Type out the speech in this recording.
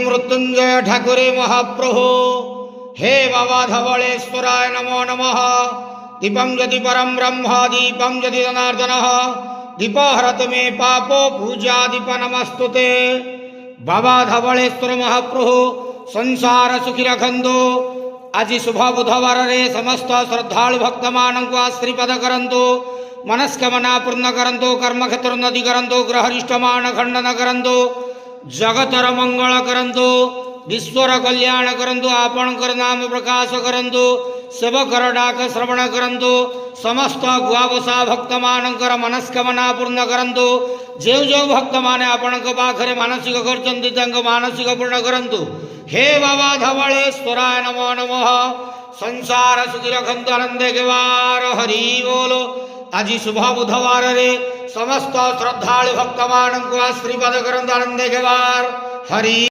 मृत्युंजय ठाकुरे महाप्रभो। हे बाबा धवळेश्वराय नमो नमः। दीपं ज्योति परम ब्रह्म दीपं ज्योति जनार्दन दीपहरत मे पापो पूजा दीप नमस्तुते। बाबा धवळेश्वर महाप्रभु संसार सुखी रखंतु। आज शुभ बुधवार रे समस्त श्रद्धालु भक्त मानक आशीर्वाद करंतु। मनस्कामना पूर्ण करंतु। कर्म क्षेत्र उन्नति करंतु। ग्रहरिष्टमान खंडन करंतु। जगतर मंगल करंतु। विश्वर कल्याण करंतु। आपणकर नाम प्रकाश करंतु। सेवकर डाक श्रवण करंतु। समस्त गुआबसा भक्त मानकर मनस्कामना पूर्ण करंतु। जो जो भक्त माने आपणक पाखरे मानसिक करचंती तांक मानसिक पूर्ण करंतु। हे बाबा धवळेश्वराय नमो नमः। संसार सुखी रखंतु आनंदे केवार हरि बोलो। आज शुभ बुधवार रे समस्त श्रद्धालु भक्त मानक आशीर्वाद करंतु आनंदे केवार हरि।